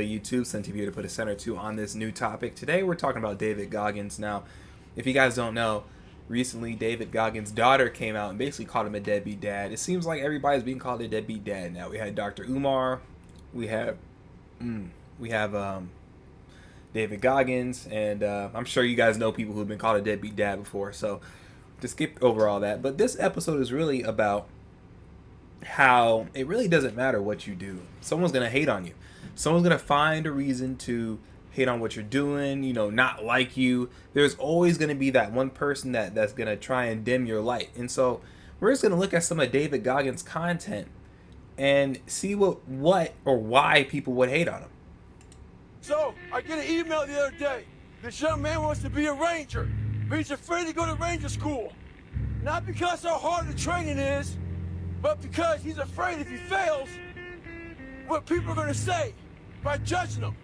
YouTube, SlimTv here to put a cent or two on this new topic. Today we're talking about David Goggins. Now, if you guys don't know, recently David Goggins' daughter came out and basically called him a deadbeat dad. It seems like everybody's being called a deadbeat dad now. We had Dr. Umar, we have David Goggins, and I'm sure you guys know people who've been called a deadbeat dad before, so just skip over all that. But this episode is really about how it really doesn't matter what you do. Someone's going to hate on you. Someone's going to find a reason to hate on what you're doing, you know, not like you. There's always going to be that one person that's going to try and dim your light. And so we're just going to look at some of David Goggins' content and see what or why people would hate on him. So, I get an email the other day. This young man wants to be a ranger, but he's afraid to go to ranger school. Not because how hard the training is, but because he's afraid if he fails, what people are going to say by judging him.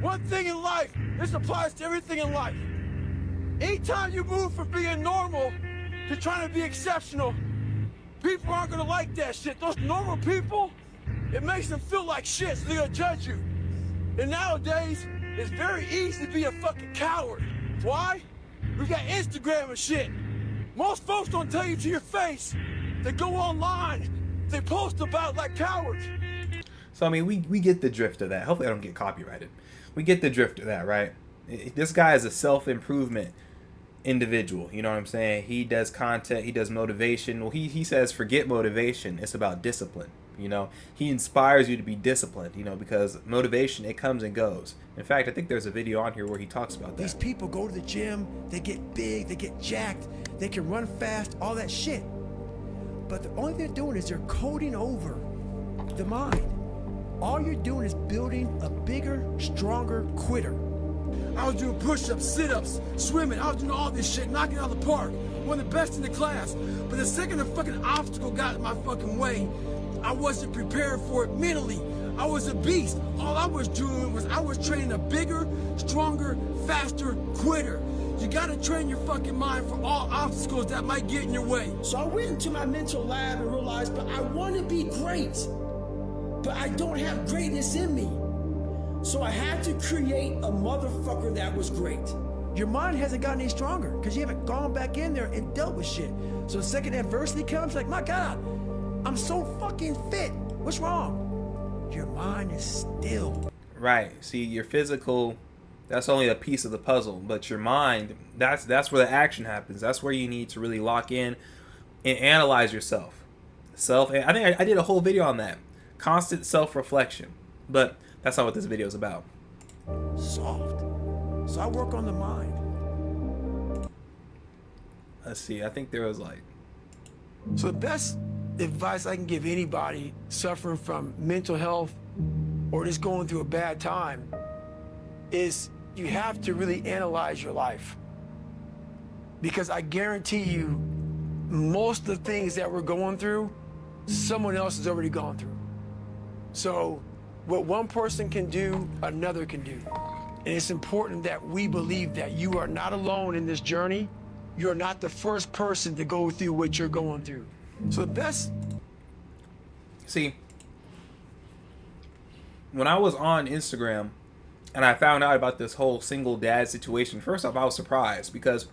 One thing in life, this applies to everything in life. Anytime you move from being normal to trying to be exceptional, people aren't going to like that shit. Those normal people, it makes them feel like shit, so they're going to judge you. And nowadays, it's very easy to be a fucking coward. Why? We got Instagram and shit. Most folks don't tell you to your face. They go online. They post about it like cowards. So, I mean, we get the drift of that. Hopefully I don't get copyrighted. We get the drift of that, right? This guy is a self-improvement individual. You know what I'm saying? He does content. He does motivation. Well, he says forget motivation. It's about discipline. You know, he inspires you to be disciplined, you know, because motivation, it comes and goes. In fact, I think there's a video on here where he talks about that. These people go to the gym, they get big, they get jacked, they can run fast, all that shit. But the only thing they're doing is they're coding over the mind. All you're doing is building a bigger, stronger quitter. I was doing push-ups, sit-ups, swimming. I was doing all this shit, knocking it out of the park. One of the best in the class. But the second a fucking obstacle got in my fucking way, I wasn't prepared for it mentally. I was a beast. All I was doing was I was training a bigger, stronger, faster quitter. You gotta train your fucking mind for all obstacles that might get in your way. So I went into my mental lab and realized, but I want to be great, but I don't have greatness in me. So I had to create a motherfucker that was great. Your mind hasn't gotten any stronger because you haven't gone back in there and dealt with shit. So the second adversity comes, like, my God, I'm so fucking fit. What's wrong? Your mind is still. Right. See, your physical, that's only a piece of the puzzle, but your mind, that's where the action happens. That's where you need to really lock in and analyze yourself. I think I did a whole video on that. Constant self-reflection. But that's not what this video is about. Soft. So I work on the mind. Let's see. I think there was like... So the best advice I can give anybody suffering from mental health or just going through a bad time is you have to really analyze your life. Because I guarantee you, most of the things that we're going through, someone else has already gone through. So what one person can do, another can do. And it's important that we believe that you are not alone in this journey. You're not the first person to go through what you're going through. So the best... See, when I was on Instagram and I found out about this whole single dad situation, first off, I was surprised because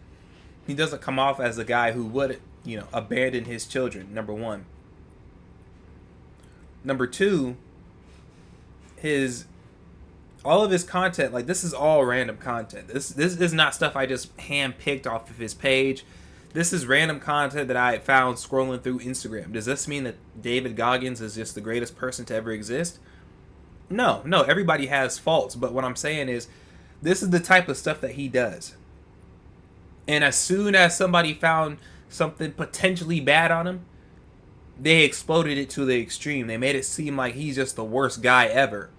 he doesn't come off as the guy who would, you know, abandon his children, number one. Number two, all of his content, like, this is all random content. This is not stuff I just hand-picked off of his page. This is random content that I found scrolling through Instagram. Does this mean that David Goggins is just the greatest person to ever exist? No, everybody has faults, but what I'm saying is this is the type of stuff that he does. And as soon as somebody found something potentially bad on him, they exploded it to the extreme. They made it seem like he's just the worst guy ever.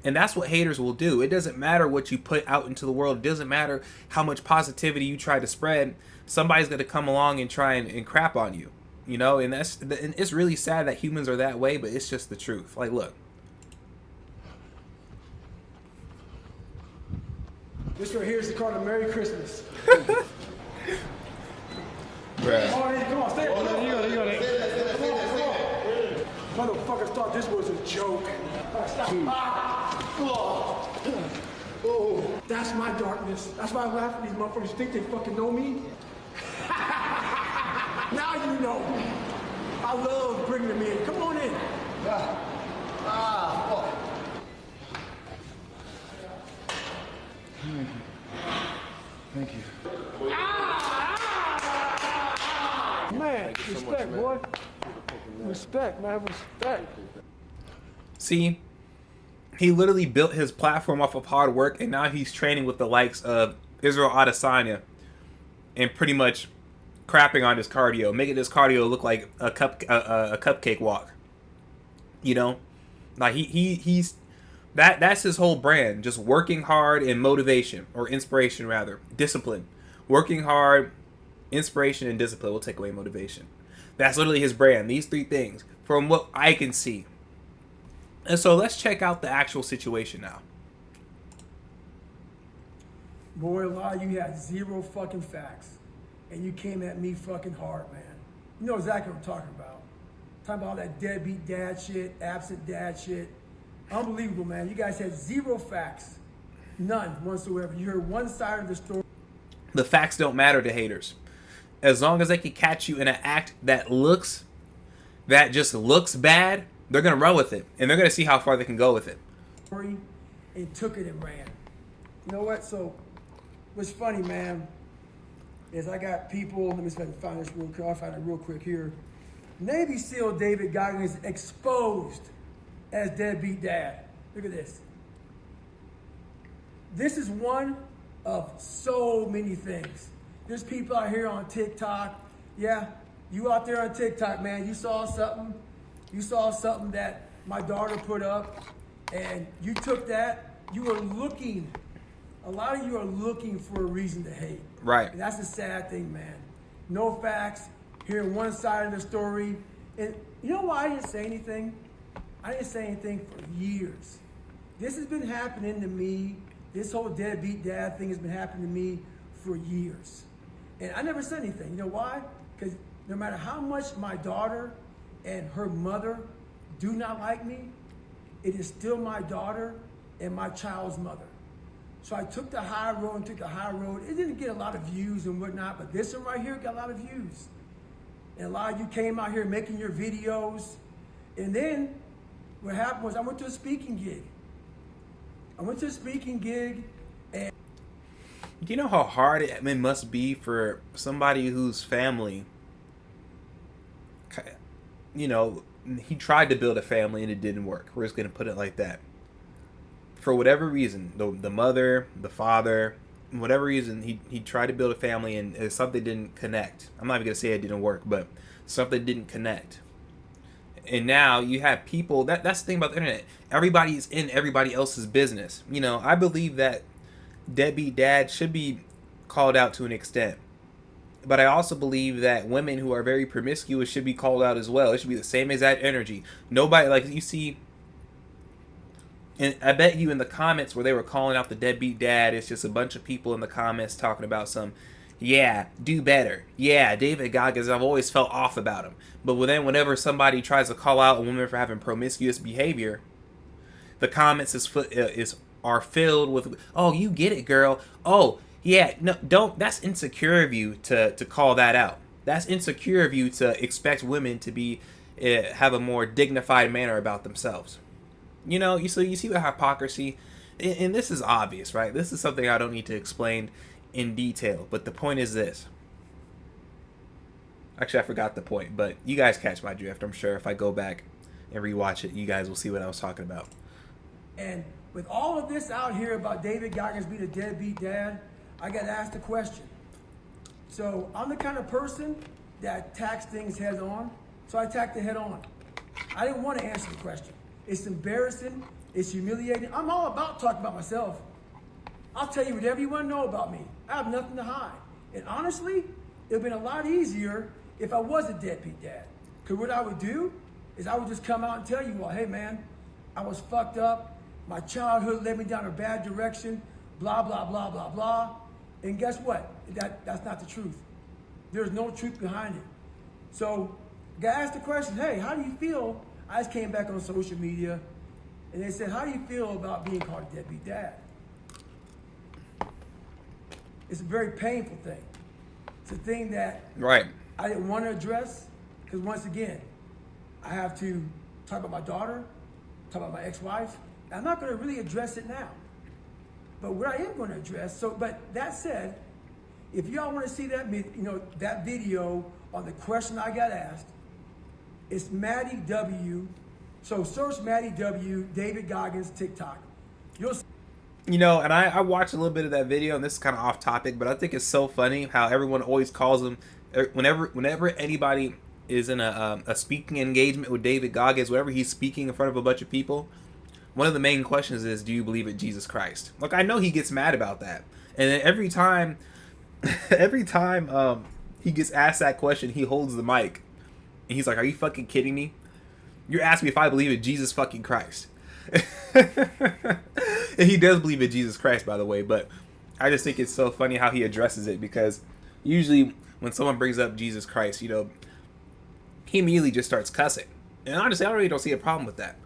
And that's what haters will do. It doesn't matter what you put out into the world. It doesn't matter how much positivity you try to spread. Somebody's going to come along and try and crap on you. You know, and it's really sad that humans are that way, but it's just the truth. Like, look. This right here is called a Merry Christmas. Bruh. Come on, stay up. You got it. Come on. Motherfuckers thought this was a joke. Stop. Oh, that's my darkness. That's why I laugh at these motherfuckers think they fucking know me. Now you know. I love bringing them in. Come on in. Thank you. Man, respect, boy. Respect, man, respect. See, he literally built his platform off of hard work, and now he's training with the likes of Israel Adesanya and pretty much crapping on his cardio, making his cardio look like a cupcake walk. You know, like he's that's his whole brand, just working hard and motivation, or inspiration rather, discipline. Working hard, inspiration, and discipline. Will take away motivation. That's literally his brand. These three things, from what I can see. And so let's check out the actual situation now. Boy, a lot of you had zero fucking facts. And you came at me fucking hard, man. You know exactly what I'm talking about. Talking about that deadbeat dad shit, absent dad shit. Unbelievable, man. You guys had zero facts. None whatsoever. You heard one side of the story. The facts don't matter to haters. As long as they can catch you in an act that just looks bad, they're going to run with it. And they're going to see how far they can go with it. And took it and ran. You know what? So, what's funny, man, is I got people, let me see if I can find this real quick. I'll find it real quick here. Navy SEAL David Goggins exposed as deadbeat dad. Look at this. This is one of so many things. There's people out here on TikTok. Yeah, you out there on TikTok, man. You saw something. You saw something that my daughter put up, and you took that. You were looking. A lot of you are looking for a reason to hate. Right. And that's the sad thing, man. No facts. Hearing one side of the story. And you know why I didn't say anything? I didn't say anything for years. This has been happening to me. This whole deadbeat dad thing has been happening to me for years. And I never said anything. You know why? Because no matter how much my daughter and her mother do not like me, it is still my daughter and my child's mother. So I took the high road and took the high road. It didn't get a lot of views and whatnot, but this one right here got a lot of views. And a lot of you came out here making your videos. And then what happened was I went to a speaking gig. And Do you know how hard it must be for somebody whose family, you know, he tried to build a family and it didn't work. We're just going to put it like that. For whatever reason, the mother, the father, whatever reason, he tried to build a family and something didn't connect. I'm not even going to say it didn't work, but something didn't connect. And now you have people, that's the thing about the internet. Everybody's in everybody else's business. You know, I believe that deadbeat dad should be called out to an extent. But I also believe that women who are very promiscuous should be called out as well. It should be the same exact energy. Nobody, like you see, and I bet you in the comments where they were calling out the deadbeat dad, it's just a bunch of people in the comments talking about yeah, do better. Yeah, David Goggins, I've always felt off about him. But then whenever somebody tries to call out a woman for having promiscuous behavior, the comments are filled with, oh, you get it, girl. Oh, yeah, no, don't. That's insecure of you to call that out. That's insecure of you to expect women to be have a more dignified manner about themselves. You know, you see the hypocrisy, and this is obvious, right? This is something I don't need to explain in detail, but the point is this. Actually, I forgot the point, but you guys catch my drift. I'm sure if I go back and rewatch it, you guys will see what I was talking about. And with all of this out here about David Goggins being a deadbeat dad, I got asked a question. So I'm the kind of person that attacks things head on, so I attacked it head on. I didn't want to answer the question. It's embarrassing. It's humiliating. I'm all about talking about myself. I'll tell you whatever you want to know about me. I have nothing to hide. And honestly, it would have been a lot easier if I was a deadbeat dad. Because what I would do is I would just come out and tell you all, hey man, I was fucked up. My childhood led me down a bad direction. Blah, blah, blah, blah, blah. And guess what? That's not the truth. There's no truth behind it. So, I got asked the question, hey, how do you feel? I just came back on social media and they said, how do you feel about being called a deadbeat dad? It's a very painful thing. It's a thing that Right. I didn't want to address, because once again, I have to talk about my daughter, talk about my ex-wife. I'm not going to really address it now. But what I am going to address, but that said, if y'all want to see that, that video on the question I got asked, it's Maddie W. So search Maddie W. David Goggins TikTok. You'll see. You know, and I watched a little bit of that video, and this is kind of off topic, but I think it's so funny how everyone always calls him, whenever anybody is in a speaking engagement with David Goggins, whenever he's speaking in front of a bunch of people, one of the main questions is, do you believe in Jesus Christ? Like, I know he gets mad about that. And then every time he gets asked that question, he holds the mic. And he's like, are you fucking kidding me? You're asking me if I believe in Jesus fucking Christ. And he does believe in Jesus Christ, by the way. But I just think it's so funny how he addresses it, because usually when someone brings up Jesus Christ, he immediately just starts cussing. And honestly, I really don't see a problem with that.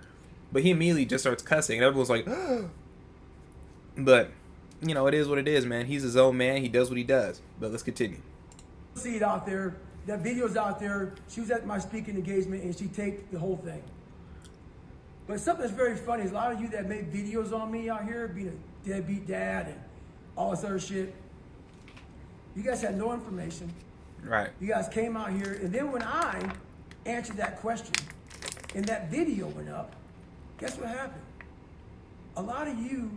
But he immediately just starts cussing, and everyone's like, but, it is what it is, man. He's his own man. He does what he does. But let's continue. See it out there. That video's out there. She was at my speaking engagement, and she taped the whole thing. But something that's very funny is a lot of you that make videos on me out here, being a deadbeat dad and all this other shit, you guys had no information. Right. You guys came out here, and then when I answered that question, and that video went up, guess what happened? A lot of you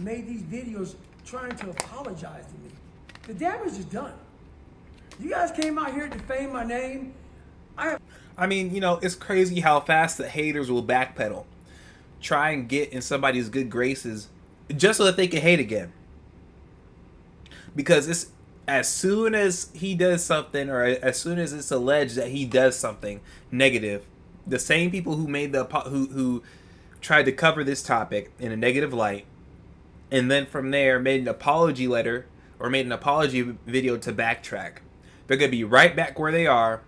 made these videos trying to apologize to me. The damage is done. You guys came out here to defame my name. I mean, it's crazy how fast the haters will backpedal. Try and get in somebody's good graces just so that they can hate again. Because it's as soon as he does something, or as soon as it's alleged that he does something negative, the same people who made who tried to cover this topic in a negative light, and then from there made an apology letter or made an apology video to backtrack, they're going to be right back where they are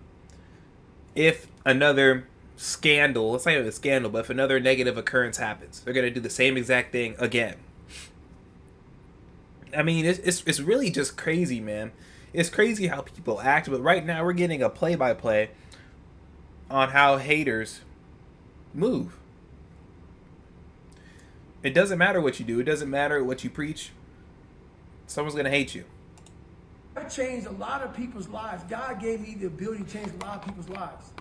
if another scandal, let's not even a scandal, but if another negative occurrence happens. They're going to do the same exact thing again. I mean, it's really just crazy, man. It's crazy how people act, but right now we're getting a play-by-play on how haters move. It doesn't matter what you do. It doesn't matter what you preach. Someone's going to hate you. I changed a lot of people's lives. God gave me the ability to change a lot of people's lives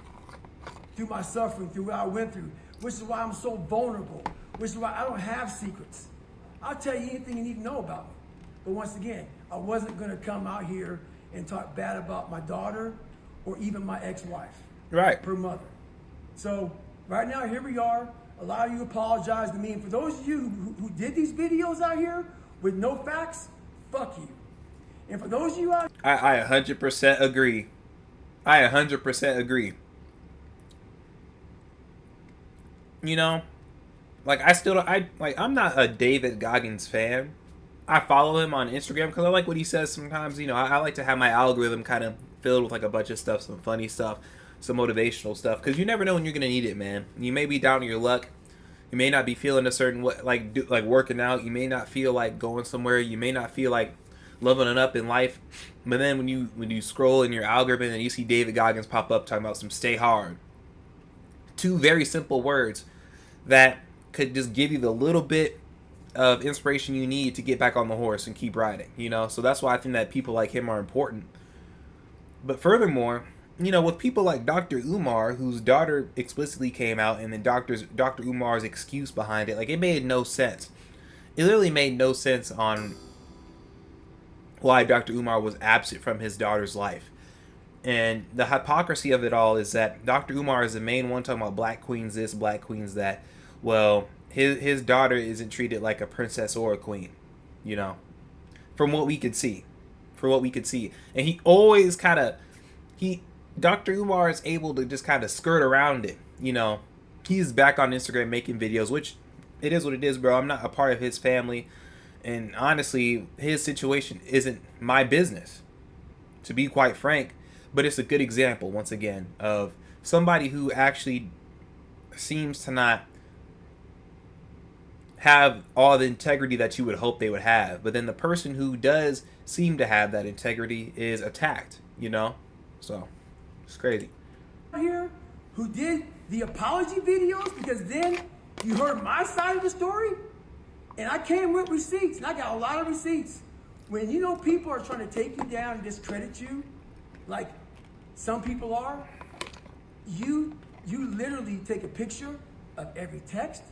through my suffering, through what I went through, which is why I'm so vulnerable, which is why I don't have secrets. I'll tell you anything you need to know about me. But once again, I wasn't going to come out here and talk bad about my daughter or even my ex-wife. Right. Her mother. So right now, here we are. A lot of you apologize to me. And for those of you who did these videos out here with no facts, fuck you. And for those of you out I 100% agree. I 100% agree. I'm not a David Goggins fan. I follow him on Instagram because I like what he says sometimes. I like to have my algorithm kind of filled with like a bunch of stuff, some funny stuff, some motivational stuff, because you never know when you're gonna need it, man. You may be down on your luck. You may not be feeling a certain way, like working out. You may not feel like going somewhere. You may not feel like leveling up in life. But then when you scroll in your algorithm and you see David Goggins pop up talking about some stay hard, two very simple words that could just give you the little bit of inspiration you need to get back on the horse and keep riding. So that's why I think that people like him are important. But furthermore, with people like Dr. Umar, whose daughter explicitly came out, and then Dr. Umar's excuse behind it, it made no sense. It literally made no sense on why Dr. Umar was absent from his daughter's life. And the hypocrisy of it all is that Dr. Umar is the main one talking about black queens this, black queens that. Well, his daughter isn't treated like a princess or a queen, from what we could see. And he always Dr. Umar is able to just kind of skirt around it. He's back on Instagram making videos, which it is what it is, bro. I'm not a part of his family. And honestly, his situation isn't my business, to be quite frank. But it's a good example, once again, of somebody who actually seems to not have all the integrity that you would hope they would have. But then the person who does seem to have that integrity is attacked, you know? So, it's crazy. Here who did the apology videos, because then you heard my side of the story, and I came with receipts, and I got a lot of receipts. When you know people are trying to take you down and discredit you, like some people are, you literally take a picture of every text,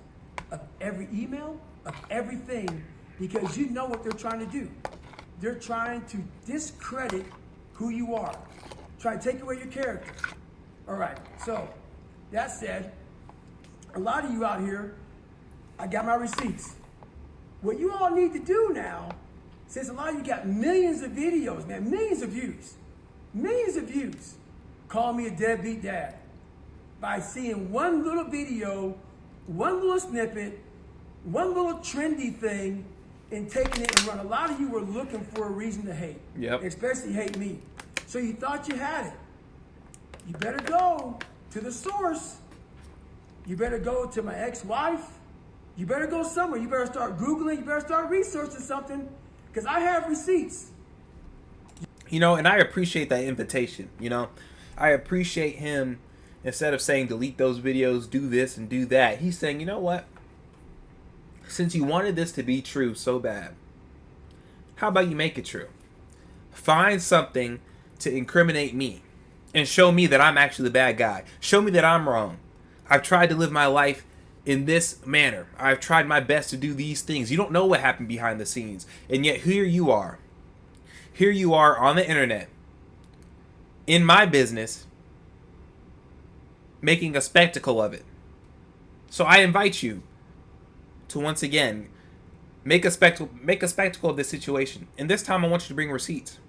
of every email, of everything, because you know what they're trying to do. They're trying to discredit who you are, trying to take away your character. All right, so that said, a lot of you out here, I got my receipts. What you all need to do now, since a lot of you got millions of videos, man, millions of views, call me a deadbeat dad. By seeing one little video, one little snippet, one little trendy thing, and taking it and run. A lot of you were looking for a reason to hate. Yep. Especially hate me. So you thought you had it. You better go to the source. You better go to my ex-wife. You better go somewhere. You better start Googling. You better start researching something, because I have receipts. You know, and I appreciate that invitation, you know. I appreciate him, instead of saying delete those videos, do this and do that, he's saying, you know what? Since you wanted this to be true so bad, how about you make it true? Find something to incriminate me and show me that I'm actually the bad guy. Show me that I'm wrong. I've tried to live my life in this manner. I've tried my best to do these things. You don't know what happened behind the scenes. And yet here you are. Here you are on the internet, in my business, making a spectacle of it. So I invite you to once again make a spectacle of this situation. And this time I want you to bring receipts.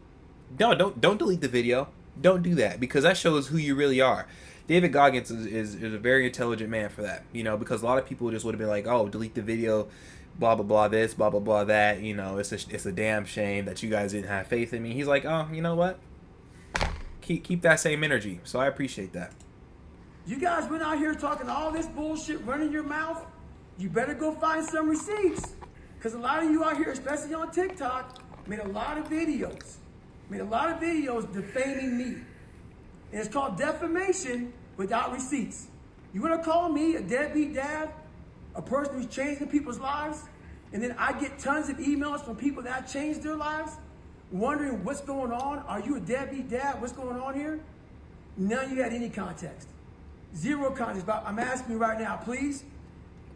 No, don't delete the video. Don't do that, because that shows who you really are. David Goggins is a very intelligent man for that, you know, because a lot of people just would have been like, oh, delete the video, blah blah blah this, blah blah blah that, you know, it's a damn shame that you guys didn't have faith in me. He's like, oh, you know what? Keep that same energy. So I appreciate that. You guys went out here talking all this bullshit, running your mouth. You better go find some receipts. Because a lot of you out here, especially on TikTok, made a lot of videos. Defaming me. And it's called defamation without receipts. You want to call me a deadbeat dad? A person who's changing people's lives? And then I get tons of emails from people that changed their lives, wondering what's going on. Are you a deadbeat dad? What's going on here? None of you had any context. Zero context. But I'm asking you right now, please,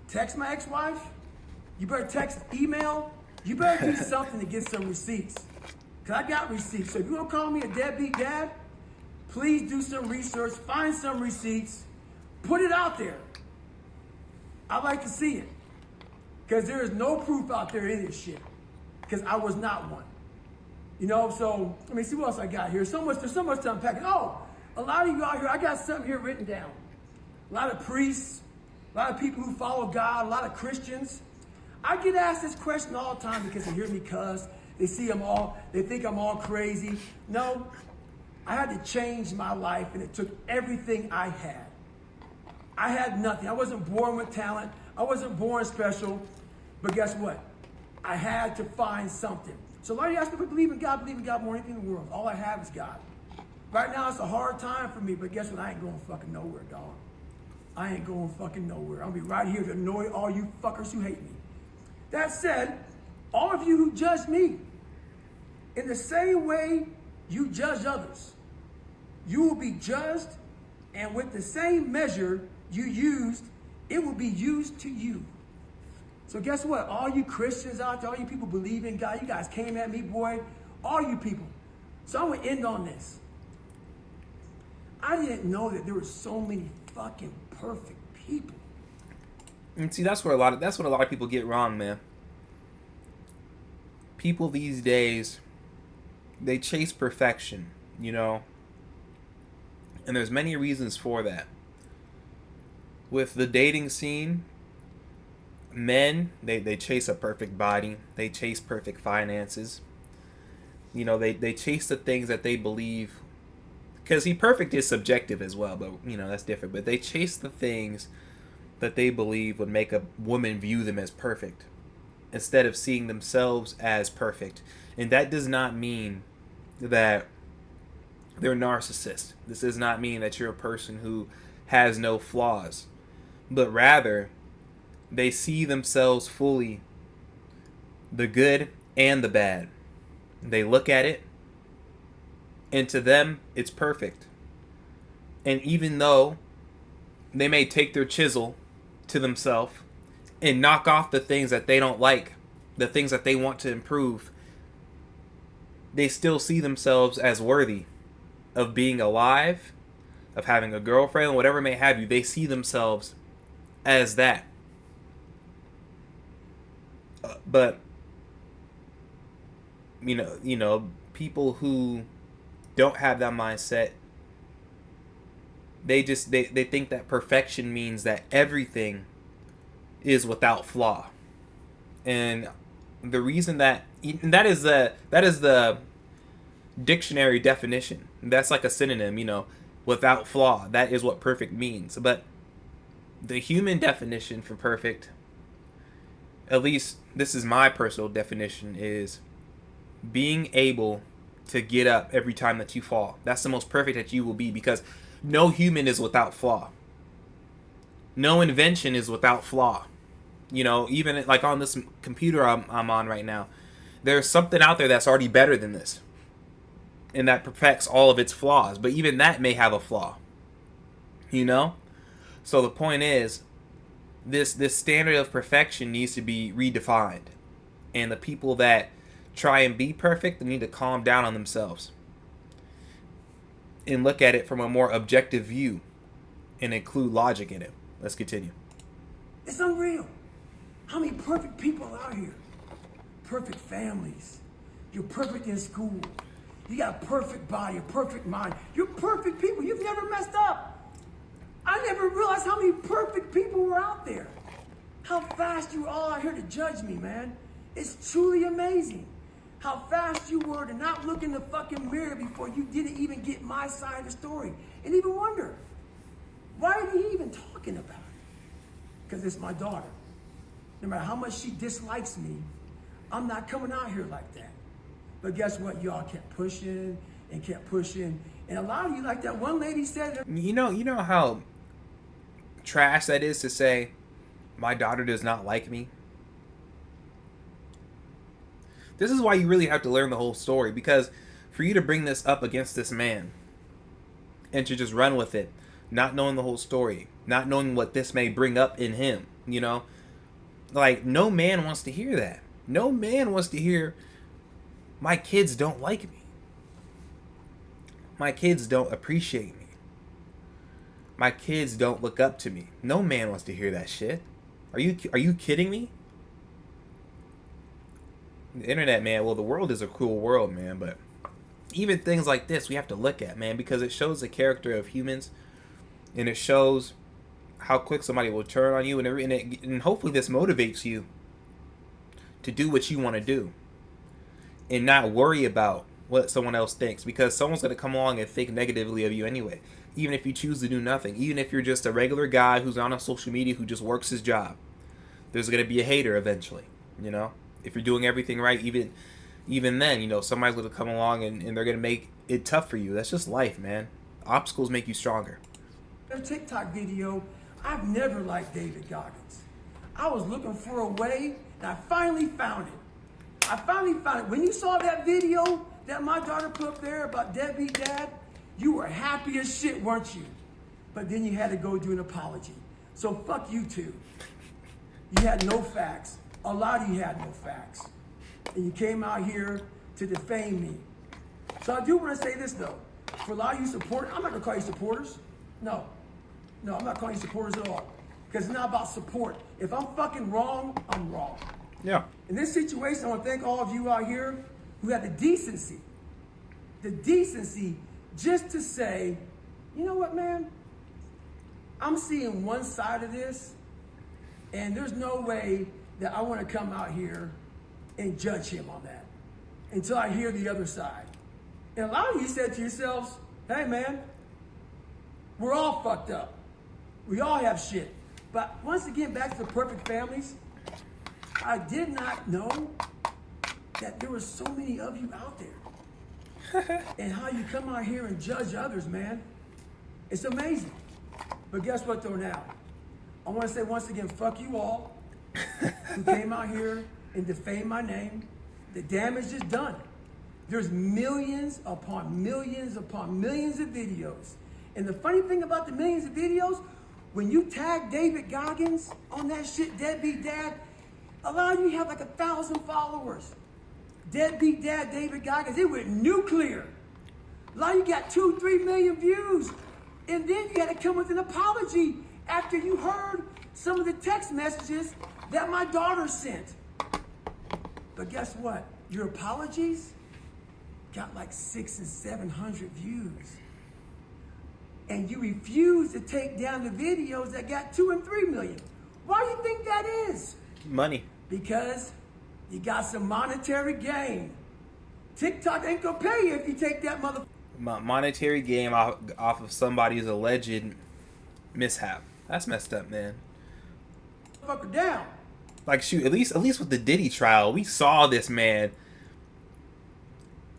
text my ex-wife. You better text, email. You better do something to get some receipts. Because I got receipts. So if you want to call me a deadbeat dad, please do some research, find some receipts, put it out there. I'd like to see it. Because there is no proof out there in this shit. Because I was not one. You know, so, let me see what else I got here. There's so much to unpack. Oh, a lot of you out here, I got something here written down. A lot of priests, a lot of people who follow God, a lot of Christians. I get asked this question all the time because they hear me cuss. They think I'm all crazy. No, I had to change my life, and it took everything I had. I had nothing. I wasn't born with talent. I wasn't born special. But guess what? I had to find something. So a lot of you ask me if I believe in God more than anything in the world. All I have is God. Right now, it's a hard time for me, but guess what? I ain't going fucking nowhere, dog. I ain't going fucking nowhere. I'll be right here to annoy all you fuckers who hate me. That said, all of you who judge me, in the same way you judge others, you will be judged, and with the same measure you used, it will be used to you. So guess what? All you Christians out there, all you people believe in God, you guys came at me, boy. All you people. So I'm going to end on this. I didn't know that there were so many fucking perfect people. And see, that's what a lot of people get wrong, man. People these days, they chase perfection, you know. And there's many reasons for that. With the dating scene, men, they chase a perfect body. They chase perfect finances. You know, they chase the things that they believe. Because perfect is subjective as well, but, you know, that's different. But they chase the things that they believe would make a woman view them as perfect instead of seeing themselves as perfect. And that does not mean that they're narcissists. This does not mean that you're a person who has no flaws, but rather they see themselves fully, the good and the bad. They look at it, and to them, it's perfect. And even though they may take their chisel to themselves and knock off the things that they don't like, the things that they want to improve, they still see themselves as worthy of being alive, of having a girlfriend, whatever may have you. They see themselves as that. But you know, people who don't have that mindset, they think that perfection means that everything is without flaw. And the reason that is the dictionary definition. That's like a synonym, you know, without flaw. That is what perfect means. But the human definition for perfect, at least this is my personal definition, is being able to get up every time that you fall. That's the most perfect that you will be, because no human is without flaw. No invention is without flaw. You know, even like on this computer I'm on right now, there's something out there that's already better than this, and that perfects all of its flaws. But even that may have a flaw. You know? So the point is, this standard of perfection needs to be redefined. And the people that try and be perfect, they need to calm down on themselves and look at it from a more objective view and include logic in it. Let's continue. It's unreal. How many perfect people are out here? Perfect families. You're perfect in school. You got a perfect body, a perfect mind. You're perfect people. You've never messed up. I never realized how many perfect people were out there. How fast you were all out here to judge me, man. It's truly amazing how fast you were to not look in the fucking mirror before you didn't even get my side of the story. And even wonder, why are you even talking about it? Because it's my daughter. No matter how much she dislikes me, I'm not coming out here like that. But guess what? Y'all kept pushing and kept pushing. And a lot of you, like that one lady said... You know how trash that is to say, my daughter does not like me? This is why you really have to learn the whole story, because for you to bring this up against this man and to just run with it, not knowing the whole story, not knowing what this may bring up in him, you know, like, no man wants to hear that. No man wants to hear, my kids don't like me. My kids don't appreciate me. My kids don't look up to me. No man wants to hear that shit. Are you kidding me? The internet, man, well, the world is a cruel world, man, but even things like this we have to look at, man, because it shows the character of humans, and it shows how quick somebody will turn on you, and hopefully this motivates you to do what you want to do and not worry about what someone else thinks, because someone's going to come along and think negatively of you anyway, even if you choose to do nothing. Even if you're just a regular guy who's on social media who just works his job, there's going to be a hater eventually, you know. If you're doing everything right, even then, you know, somebody's going to come along and they're going to make it tough for you. That's just life, man. Obstacles make you stronger. A TikTok video, I've never liked David Goggins. I was looking for a way, and I finally found it. When you saw that video that my daughter put up there about deadbeat dad, you were happy as shit, weren't you? But then you had to go do an apology. So fuck you two. You had no facts. A lot of you had no facts. And you came out here to defame me. So I do want to say this, though. For a lot of you supporters, I'm not going to call you supporters. No, I'm not calling you supporters at all. Because it's not about support. If I'm fucking wrong, I'm wrong. Yeah. In this situation, I want to thank all of you out here who had the decency just to say, you know what, man? I'm seeing one side of this, and there's no way that I want to come out here and judge him on that until I hear the other side. And a lot of you said to yourselves, hey man, we're all fucked up. We all have shit. But once again, back to the perfect families, I did not know that there were so many of you out there. And how you come out here and judge others, man. It's amazing. But guess what though now? I want to say once again, fuck you all who came out here and defamed my name. The damage is done. There's millions upon millions upon millions of videos. And the funny thing about the millions of videos, when you tag David Goggins on that shit, Deadbeat Dad, a lot of you have like 1,000 followers. Deadbeat Dad, David Goggins, it went nuclear. A lot of you got 2-3 million views. And then you had to come with an apology after you heard some of the text messages that my daughter sent. But guess what? Your apologies got like 600 and 700 views. And you refuse to take down the videos that got 2 and 3 million. Why do you think that is? Money. Because you got some monetary gain. TikTok ain't gonna pay you if you take that monetary gain off of somebody's alleged mishap. That's messed up, man. motherfucker down. Like, shoot, at least with the Diddy trial, we saw this man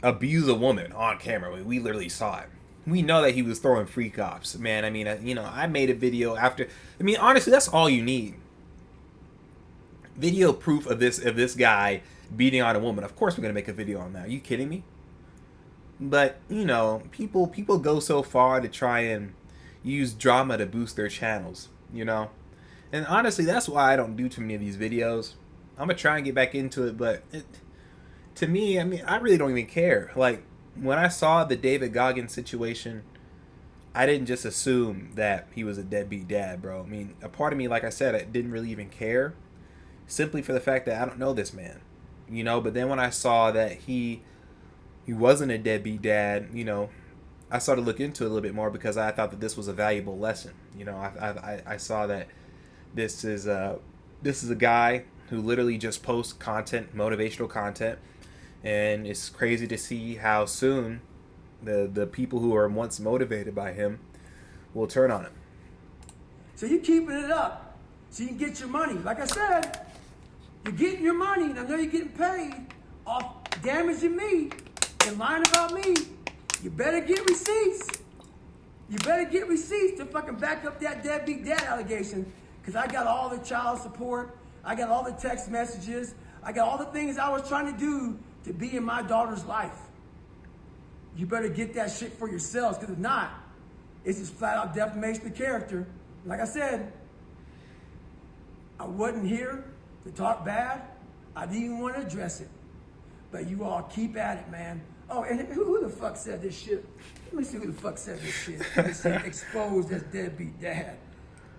abuse a woman on camera. We literally saw it. We know that he was throwing freak offs, man. I mean, I made a video after. I mean, honestly, that's all you need. Video proof of this guy beating on a woman. Of course, we're gonna make a video on that. Are you kidding me? But people go so far to try and use drama to boost their channels, And honestly, that's why I don't do too many of these videos. I'm gonna try and get back into it, but to me, I mean, I really don't even care. Like, when I saw the David Goggins situation, I didn't just assume that he was a deadbeat dad, bro. I mean, a part of me, like I said, I didn't really even care, simply for the fact that I don't know this man, But then when I saw that he wasn't a deadbeat dad, I started to look into it a little bit more because I thought that this was a valuable lesson. I saw that this is a guy who literally just posts content, motivational content, and it's crazy to see how soon the people who are once motivated by him will turn on him. So you keeping it up so you can get your money. Like I said, you're getting your money, and I know you're getting paid off damaging me and lying about me. You better get receipts. You better get receipts to fucking back up that deadbeat dad allegation, because I got all the child support. I got all the text messages. I got all the things I was trying to do to be in my daughter's life. You better get that shit for yourselves, because if not, it's just flat out defamation of character. Like I said, I wasn't here to talk bad. I didn't even want to address it. But you all keep at it, man. Oh, and who the fuck said this shit? Let me see who the fuck said this shit. They said exposed as deadbeat dad.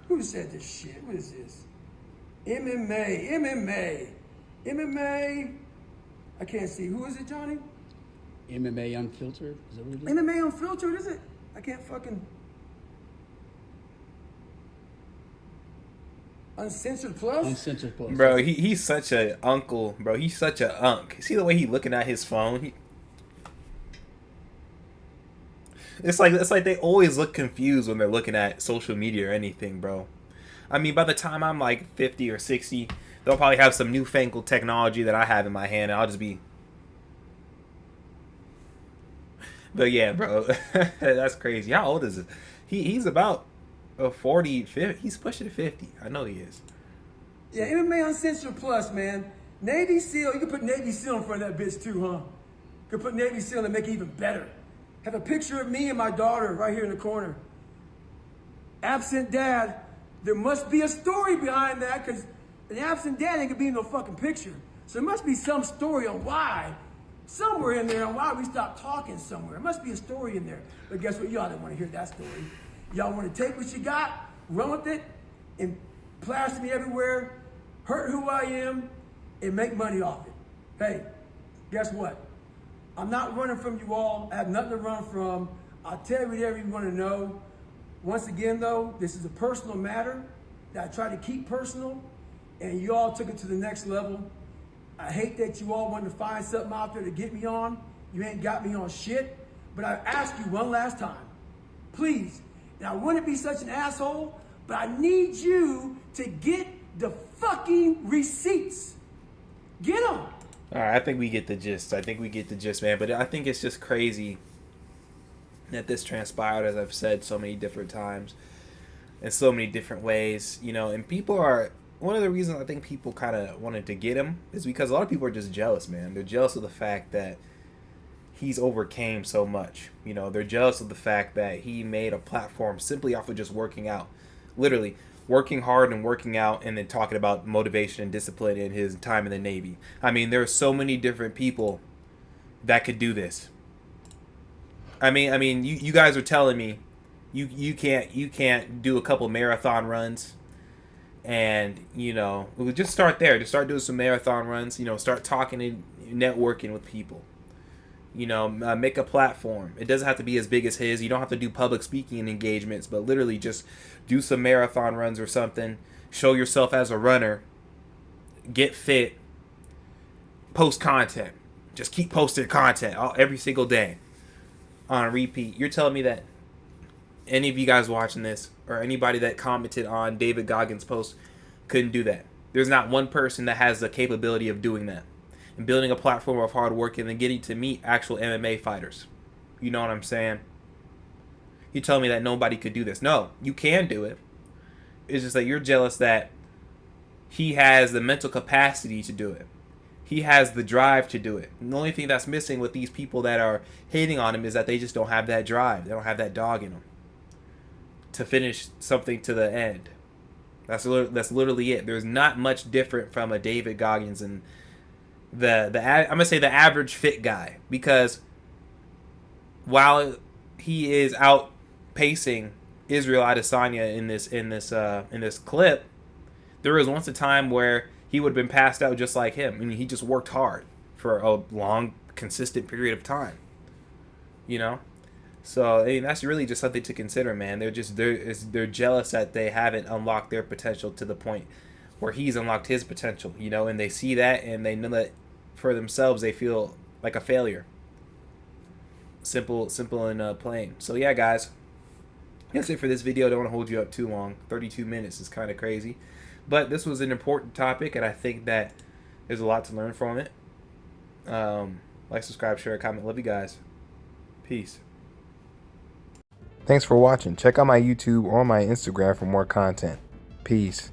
Who said this shit? What is this? MMA. I can't see. Who is it, Johnny? MMA Unfiltered? Is that what it is? MMA Unfiltered, is it? I can't fucking... Uncensored Plus? Uncensored Plus. Bro, he's such a uncle, bro. He's such a unk. See the way he looking at his phone? It's like they always look confused when they're looking at social media or anything, bro. I mean, by the time I'm like 50 or 60, they'll probably have some newfangled technology that I have in my hand, and I'll just be... But yeah, bro, that's crazy. How old is it? He's about 40, 50. He's pushing 50. I know he is. Yeah, MMA Uncensored Plus, man. Navy SEAL. You can put Navy SEAL in front of that bitch too, huh? You can put Navy SEAL and make it even better. Have a picture of me and my daughter right here in the corner. Absent dad. There must be a story behind that, because an absent dad ain't gonna be in no fucking picture. So there must be some story on why. Somewhere in there on why we stopped talking somewhere. There must be a story in there. But guess what? Y'all didn't want to hear that story. Y'all want to take what you got, run with it, and plaster me everywhere, hurt who I am, and make money off it. Hey, guess what? I'm not running from you all. I have nothing to run from. I'll tell you whatever you want to know. Once again, though, this is a personal matter that I try to keep personal, and you all took it to the next level. I hate that you all wanted to find something out there to get me on. You ain't got me on shit. But I ask you one last time, please, and I wouldn't be such an asshole, But I need you to get the fucking receipts. Get them. All right, I think we get the gist. Man. But I think it's just crazy that this transpired, as I've said so many different times, in so many different ways. You know, and people are... One of the reasons I think people kind of wanted to get him is because a lot of people are just jealous, man. They're jealous of the fact that he's overcame so much. You know, they're jealous of the fact that he made a platform simply off of just working out. Literally, working hard and working out, and then talking about motivation and discipline in his time in the Navy. I mean, there are so many different people that could do this. I mean, you guys are telling me you can't do a couple marathon runs, and you know, we'll just start there. Just start doing some marathon runs. You know, start talking and networking with people. You know, make a platform. It doesn't have to be as big as his. You don't have to do public speaking engagements, but literally just do some marathon runs or something. Show yourself as a runner. Get fit. Post content. Just keep posting content every single day on repeat. You're telling me that any of you guys watching this, or anybody that commented on David Goggins' post, couldn't do that? There's not one person that has the capability of doing that and building a platform of hard work and then getting to meet actual MMA fighters. You know what I'm saying? You tell me that nobody could do this. No, you can do it. It's just that you're jealous that he has the mental capacity to do it. He has the drive to do it. And the only thing that's missing with these people that are hating on him is that they just don't have that drive. They don't have that dog in them to finish something to the end. That's literally it. There's not much different from a David Goggins and I'm gonna say the average fit guy, because while he is outpacing Israel Adesanya in this clip, there was once a time where he would have been passed out just like him. I mean, he just worked hard for a long, consistent period of time. You know, so I mean, that's really just something to consider, man. They're jealous that they haven't unlocked their potential to the point where he's unlocked his potential. You know, and they see that and they know that for themselves they feel like a failure. Simple and plain. So yeah, guys, that's it for this video. I don't want to hold you up too long. 32 minutes is kind of crazy, but this was an important topic, and I think that there's a lot to learn from it. Like, subscribe, share, comment. Love you guys. Peace. Thanks for watching. Check out my YouTube or my Instagram for more content. Peace.